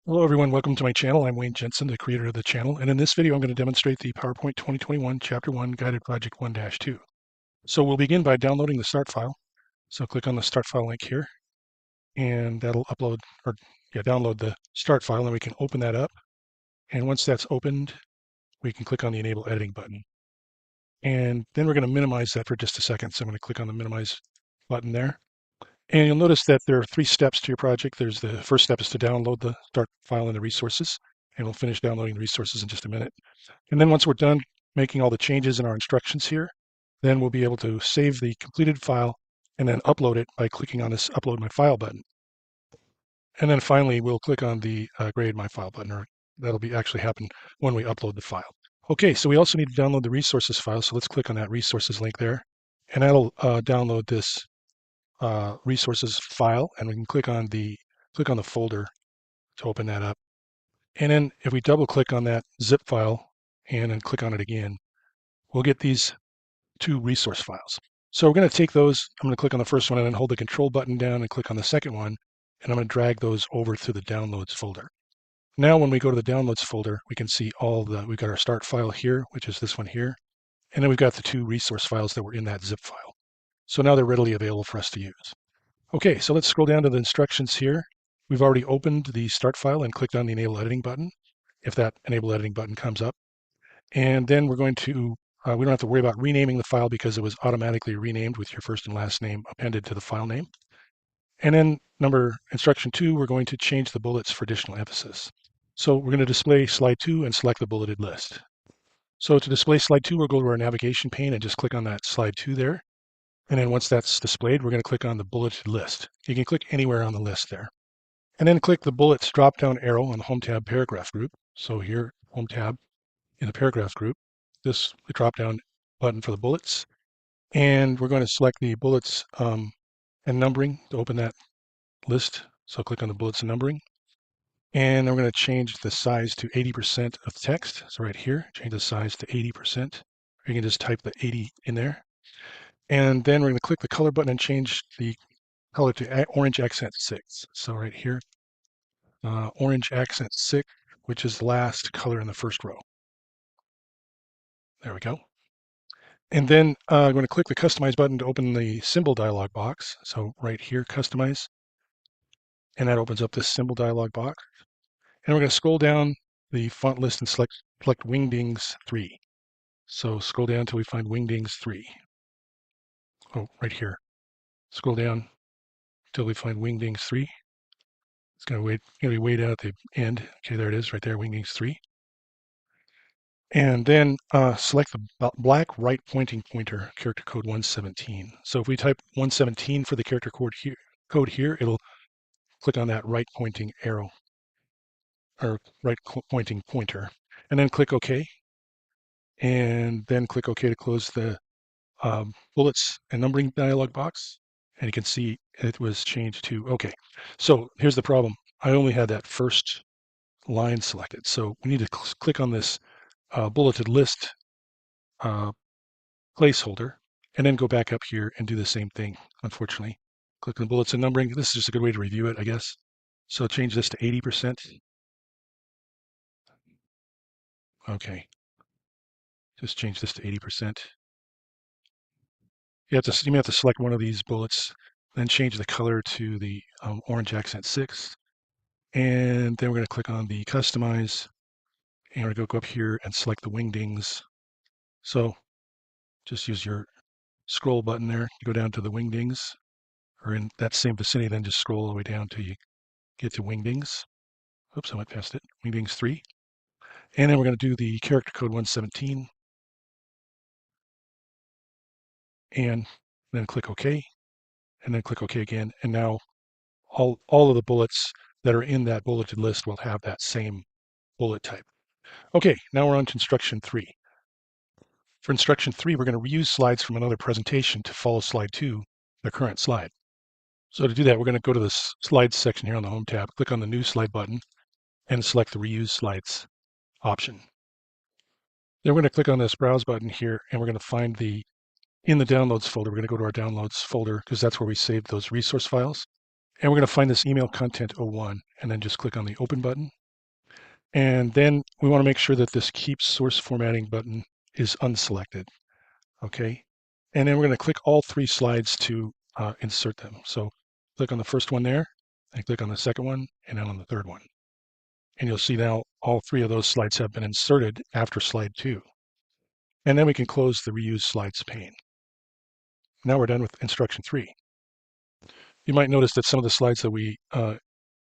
Hello everyone, welcome to my channel. I'm Wayne Jensen, the creator of the channel, and in this video I'm going to demonstrate the PowerPoint 2021 Chapter 1 Guided Project 1-2. So we'll begin by downloading the start file. So click on the start file link here, and that'll download the start file, and we can open that up. And once that's opened, we can click on the Enable Editing button. And then we're going to minimize that for just a second. So I'm going to click on the Minimize button there. And you'll notice that there are 3 steps to your project. There's the first step is to download the start file and the resources, and we'll finish downloading the resources in just a minute. And then once we're done making all the changes in our instructions here, then we'll be able to save the completed file and then upload it by clicking on this Upload My File button. And then finally, we'll click on the Grade My File button, or that'll be actually happen when we upload the file. Okay, so we also need to download the resources file. So let's click on that resources link there, and that'll download this resources file, and we can click on the folder to open that up. And then if we double click on that zip file and then click on it again, we'll get these 2 resource files. So we're going to take those. I'm going to click on the first one and then hold the control button down and click on the second one, and I'm going to drag those over to the downloads folder. Now when we go to the downloads folder, we can see we've got our start file here, which is this one here, and then we've got the 2 resource files that were in that zip file. So now they're readily available for us to use. Okay, so let's scroll down to the instructions here. We've already opened the start file and clicked on the Enable Editing button, if that Enable Editing button comes up. And then we're going to, we don't have to worry about renaming the file because it was automatically renamed with your first and last name appended to the file name. And then instruction 2, we're going to change the bullets for additional emphasis. So we're going to display slide 2 and select the bulleted list. So to display slide 2, we'll go to our navigation pane and just click on that slide 2 there. And then once that's displayed, we're going to click on the bulleted list. You can click anywhere on the list there. And then click the bullets drop-down arrow on the Home tab paragraph group. So here, Home tab in the paragraph group, the drop-down button for the bullets. And we're going to select the bullets and numbering to open that list. So click on the bullets and numbering. And then we're going to change the size to 80% of text. So right here, change the size to 80%. Or you can just type the 80 in there. And then we're going to click the color button and change the color to orange accent 6. So right here, orange accent 6, which is the last color in the first row. There we go. And then I'm going to click the Customize button to open the symbol dialog box. So right here, Customize. And that opens up this symbol dialog box. And we're going to scroll down the font list and select Wingdings 3. So scroll down until we find Wingdings 3. Oh, right here. Scroll down until we find Wingdings 3. It's going to be way down at the end. Okay, there it is, right there, Wingdings 3. And then select the black right pointing pointer, character code 117. So if we type 117 for the character code here, it'll click on that right pointing arrow or right pointing pointer, and then click OK. And then click OK to close the bullets and numbering dialog box. And you can see it was changed to OK. So here's the problem. I only had that first line selected. So we need to click on this bulleted list placeholder, and then go back up here and do the same thing, unfortunately. Click on bullets and numbering. This is just a good way to review it, I guess. So change this to 80%. Okay. Just change this to 80%. You may have to select one of these bullets, then change the color to the orange accent 6. And then we're going to click on the Customize, and we're going to go up here and select the Wingdings. So just use your scroll button there to go down to the Wingdings, or in that same vicinity, then just scroll all the way down till you get to Wingdings. Oops, I went past it. Wingdings 3. And then we're going to do the character code 117. And then click OK. And then click OK again. And now all of the bullets that are in that bulleted list will have that same bullet type. Okay, now we're on to instruction 3. For instruction 3, we're going to reuse slides from another presentation to follow slide 2, the current slide. So to do that, we're going to go to the slides section here on the Home tab, click on the New Slide button, and select the Reuse Slides option. Then we're going to click on this Browse button here, and we're going to find in the Downloads folder, we're going to go to our Downloads folder because that's where we saved those resource files. And we're going to find this email content 01 and then just click on the open button. And then we want to make sure that this keep source formatting button is unselected. Okay. And then we're going to click all three slides to insert them. So click on the first one there, and click on the second one, and then on the third one. And you'll see now all three of those slides have been inserted after slide 2. And then we can close the reuse slides pane. Now we're done with instruction 3. You might notice that some of the slides that we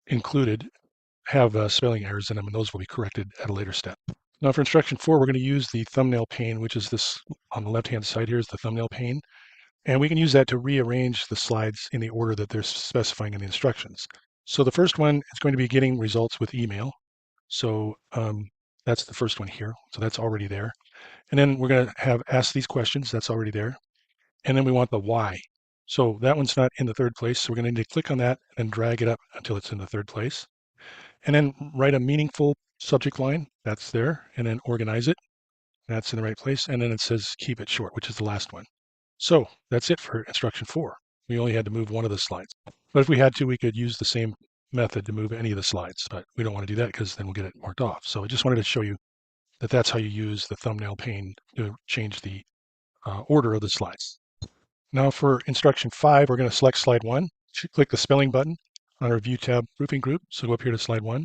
included have spelling errors in them, and those will be corrected at a later step. Now for instruction 4, we're going to use the thumbnail pane, which is this on the left-hand side here is the thumbnail pane. And we can use that to rearrange the slides in the order that they're specifying in the instructions. So the first one is going to be getting results with email. So that's the first one here. So that's already there. And then we're going to have ask these questions. That's already there. And then we want the why. So that one's not in the third place. So we're going to need to click on that and drag it up until it's in the third place. And then write a meaningful subject line. That's there. And then organize it. That's in the right place. And then it says keep it short, which is the last one. So that's it for instruction 4. We only had to move one of the slides. But if we had to, we could use the same method to move any of the slides, but we don't want to do that because then we'll get it marked off. So I just wanted to show you that that's how you use the thumbnail pane to change the order of the slides. Now for instruction 5, we're going to select slide 1. Click the spelling button on our View tab proofing group. So go up here to slide 1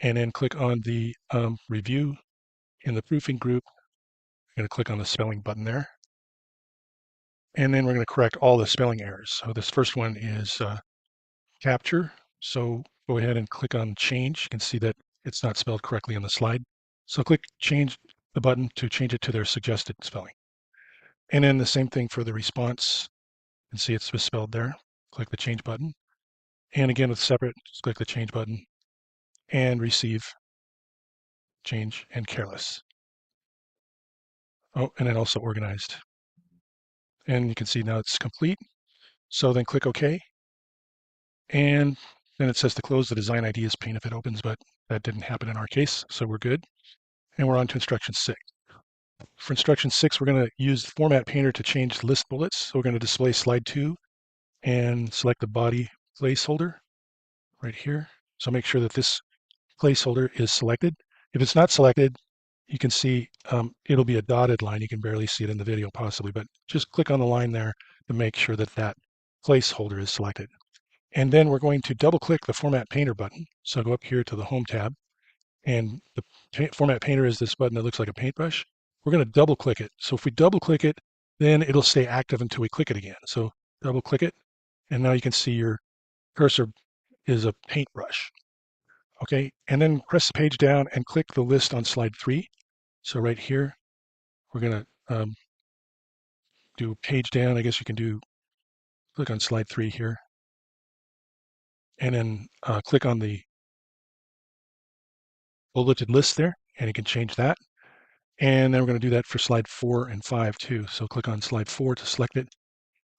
and then click on the review in the proofing group. I'm going to click on the spelling button there. And then we're going to correct all the spelling errors. So this first one is capture. So go ahead and click on change. You can see that it's not spelled correctly on the slide. So click change the button to change it to their suggested spelling. And then the same thing for the response. You can see it's misspelled there. Click the change button. And again with separate, just click the change button and receive, change, and careless. Oh, and then also organized. And you can see now it's complete. So then click OK. And then it says to close the design ideas pane if it opens, but that didn't happen in our case, so we're good. And we're on to instruction 6. For instruction 6, we're going to use the Format Painter to change list bullets. So we're going to display slide 2 and select the body placeholder right here. So make sure that this placeholder is selected. If it's not selected, you can see it'll be a dotted line. You can barely see it in the video possibly, but just click on the line there to make sure that that placeholder is selected. And then we're going to double click the Format Painter button. So go up here to the Home tab, and the Format Painter is this button that looks like a paintbrush. We're going to double click it. So if we double click it, then it'll stay active until we click it again. So double click it, and now you can see your cursor is a paintbrush. Okay, and then press the page down and click the list on slide 3. So right here, we're going to do page down. I guess you can do click on slide 3 here, and then click on the bulleted list there, and you can change that. And then we're going to do that for slide 4 and 5 too. So click on slide 4 to select it.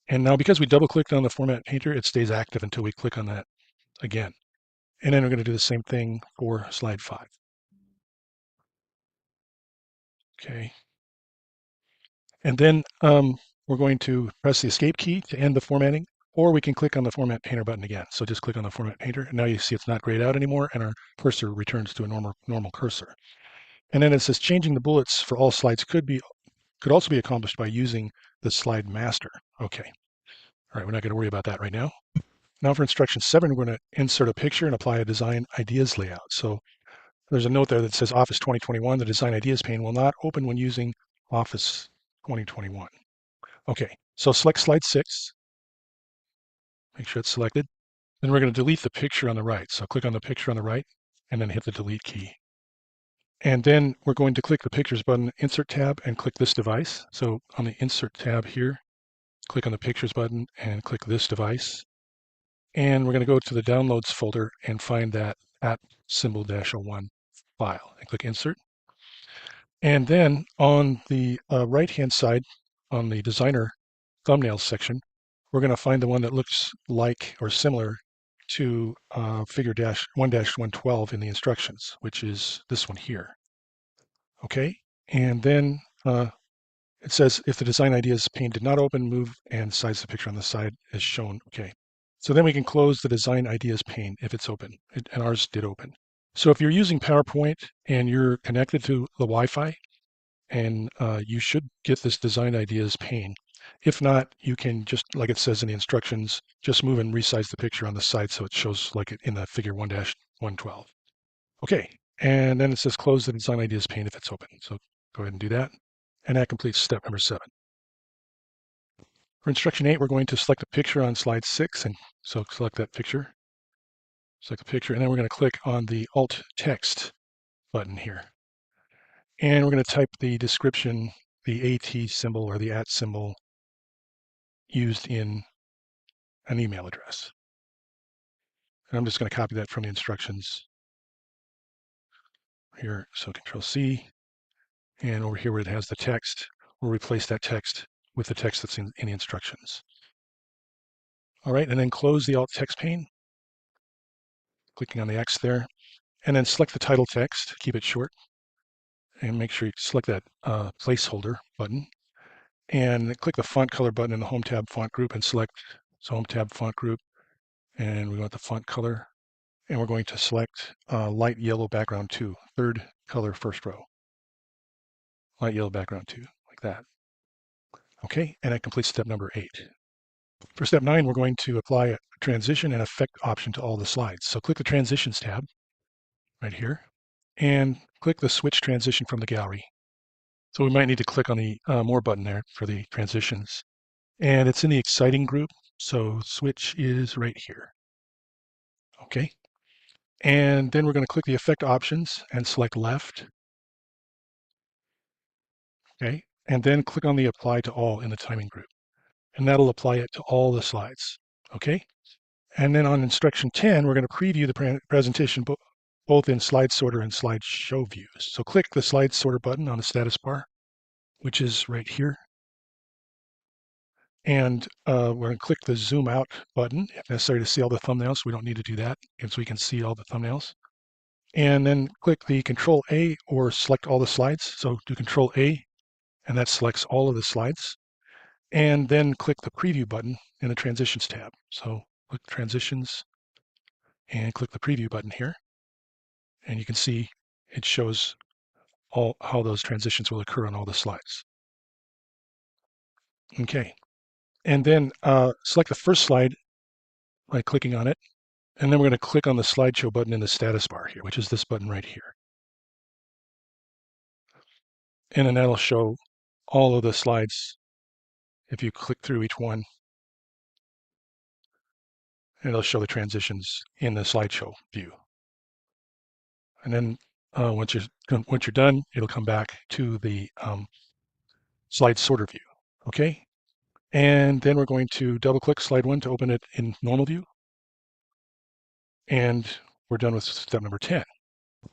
And now because we double clicked on the Format Painter, it stays active until we click on that again. And then we're going to do the same thing for slide 5. Okay. And then we're going to press the Escape key to end the formatting, or we can click on the Format Painter button again. So just click on the Format Painter. And now you see it's not grayed out anymore, and our cursor returns to a normal cursor. And then it says changing the bullets for all slides could also be accomplished by using the slide master. Okay. All right, we're not going to worry about that right now. Now for instruction 7, we're going to insert a picture and apply a design ideas layout. So there's a note there that says Office 2021, the design ideas pane will not open when using Office 2021. Okay, so select slide 6. Make sure it's selected. Then we're going to delete the picture on the right. So click on the picture on the right and then hit the delete key. And then we're going to click the Pictures button, Insert tab, and click this device. So on the Insert tab here, click on the Pictures button and click this device. And we're going to go to the Downloads folder and find that app symbol -01 file and click Insert. And then on the right-hand side, on the Designer Thumbnails section, we're going to find the one that looks like or similar to figure 1-112 in the instructions, which is this one here. Okay, and then it says if the design ideas pane did not open, move and size the picture on the side as shown. Okay, So then we can close the design ideas pane if it's open, and ours did open. So if you're using PowerPoint and you're connected to the Wi-Fi, and you should get this design ideas pane. If not, you can just, like it says in the instructions, just move and resize the picture on the side so it shows like it in the figure 1-112. Okay, and then it says close the design ideas pane if it's open. So go ahead and do that. And that completes step number 7. For instruction 8, we're going to select a picture on slide 6. And so select that picture, select the picture, and then we're going to click on the Alt Text button here. And we're going to type the description, the AT symbol or the @ symbol used in an email address. And I'm just going to copy that from the instructions here. So Control C, and over here where it has the text, we'll replace that text with the text that's in the instructions. All right, and then close the Alt Text pane, clicking on the X there, and then select the title text, keep it short, and make sure you select that placeholder button, and click the font color button in the Home tab font group and select Home tab font group, and we want the font color, and we're going to select light yellow background 2, third color first row. Light yellow background 2, like that. Okay, and that completes step number 8. For step 9, we're going to apply a transition and effect option to all the slides. So click the Transitions tab right here, and click the Switch Transition from the gallery. So we might need to click on the More button there for the transitions. And it's in the Exciting group, so Switch is right here. Okay, and then we're going to click the Effect options and select Left. Okay, and then click on the Apply to All in the Timing group, and that'll apply it to all the slides. Okay, and then on instruction 10, we're going to preview the presentation both in slide sorter and slide show views. So click the slide sorter button on the status bar, which is right here. And we're going to click the zoom out button if necessary to see all the thumbnails. We don't need to do that because we can see all the thumbnails. And then click the Control A or select all the slides. So do Control A, and that selects all of the slides. And then click the preview button in the transitions tab. So click transitions and click the preview button here. And you can see it shows all how those transitions will occur on all the slides. Okay, and then select the first slide by clicking on it, and then we're going to click on the slideshow button in the status bar here, which is this button right here. And then that'll show all of the slides if you click through each one, and it'll show the transitions in the slideshow view. And then once you're done, it'll come back to the slide sorter view. Okay, and then we're going to double click slide 1 to open it in normal view. And we're done with step number 10.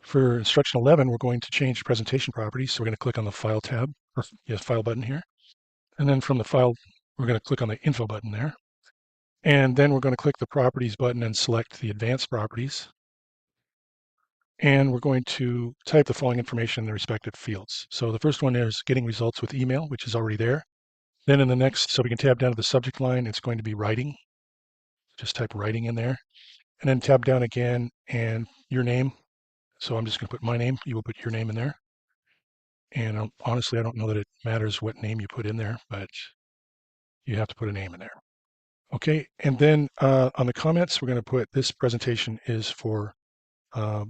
For instruction 11, we're going to change presentation properties. So we're going to click on the File tab, or yes, File button here. And then from the File, we're going to click on the Info button there. And then we're going to click the Properties button and select the Advanced Properties. And we're going to type the following information in the respective fields. So the first one is getting results with email, which is already there. Then in the next, so we can tab down to the subject line, it's going to be writing. Just type writing in there. And then tab down again and your name. So I'm just going to put my name. You will put your name in there. And honestly, I don't know that it matters what name you put in there, but you have to put a name in there. Okay, and then on the comments, we're going to put this presentation is for a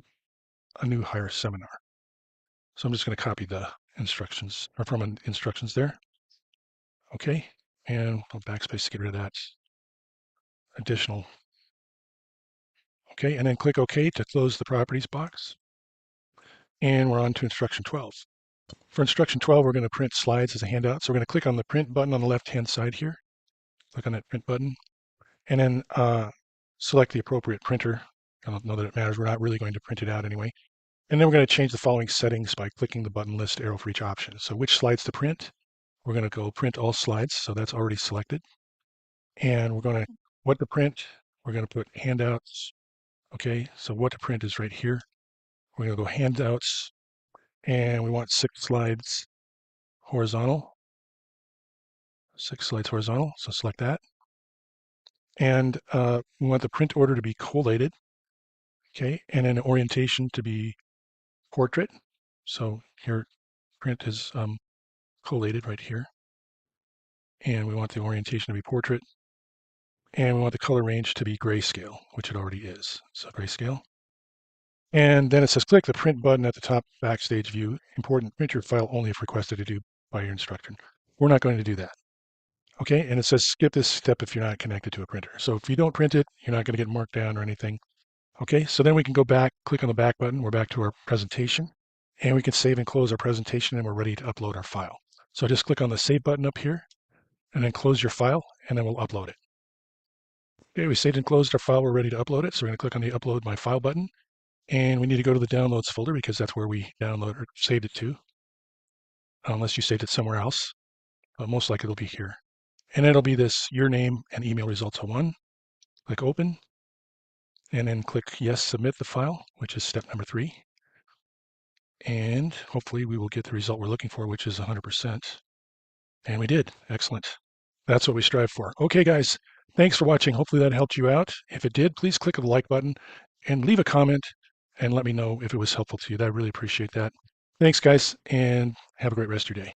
new hire seminar. So I'm just going to copy the instructions or from instructions there. Okay, and I'll backspace to get rid of that additional. Okay, and then click OK to close the properties box. And we're on to instruction 12. For instruction 12, we're going to print slides as a handout. So we're going to click on the print button on the left-hand side here. Click on that print button, and then select the appropriate printer. I don't know that it matters. We're not really going to print it out anyway. And then we're going to change the following settings by clicking the button list arrow for each option. So which slides to print? We're going to go print all slides. So that's already selected. And we're going to, what to print? We're going to put handouts. Okay, so what to print is right here. We're going to go handouts, and we want 6 slides horizontal. 6 slides horizontal, so select that. And we want the print order to be collated, okay, and then orientation to be portrait. So here, print is collated right here. And we want the orientation to be portrait. And we want the color range to be grayscale, which it already is. So grayscale. And then it says click the print button at the top backstage view. Important, print your file only if requested to do by your instructor. We're not going to do that. Okay, and it says skip this step if you're not connected to a printer. So if you don't print it, you're not going to get marked down or anything. Okay, so then we can go back, click on the back button. We're back to our presentation, and we can save and close our presentation, and we're ready to upload our file. So just click on the save button up here, and then close your file, and then we'll upload it. Okay, we saved and closed our file. We're ready to upload it. So we're going to click on the upload my file button, and we need to go to the downloads folder because that's where we download or saved it to, unless you saved it somewhere else. Most likely it'll be here. And it'll be this your name and email results 01. Click open, and then click yes, submit the file, which is step number 3. And hopefully we will get the result we're looking for, which is 100%. And we did. Excellent. That's what we strive for. Okay, guys, thanks for watching. Hopefully that helped you out. If it did, please click the like button and leave a comment and let me know if it was helpful to you. I really appreciate that. Thanks, guys, and have a great rest of your day.